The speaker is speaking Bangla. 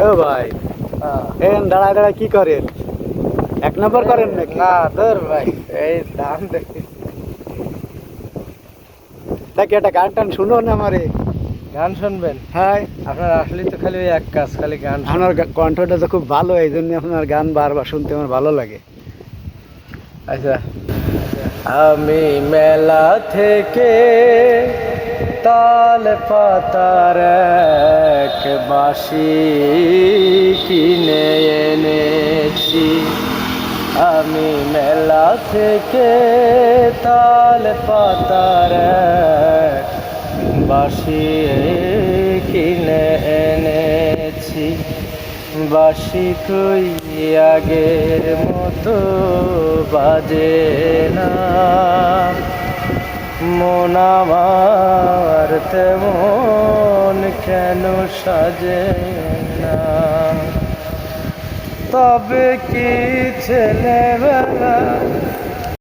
ও ভাই, দাঁড়ায় দাঁড়ায় কি করেন? এক নম্বর করেন নাকি? না ধর ভাই, এই ধান দেখি। তাকে একটা গান টান শুনো না আমারে। গান শুনবেন? হ্যাঁ, আপনার আসলে তো খালি ওই এক কাজ, খালি গান শোনা। আপনার কণ্ঠটা তো খুব ভালো, এই জন্য আপনার গান বারবার শুনতে আমার ভালো লাগে। আচ্ছা, আমি মেলা থেকে তাল পাতার এক বাঁশি কিনে এনেছি। আমি মেলা থেকে তাল পাতার এক বাঁশি কিনে এনেছি। বাঁশি কই আগের মতো বাজে না, মন আমার তেমন কেন সাজে না। তবে কি ছেলেবেলা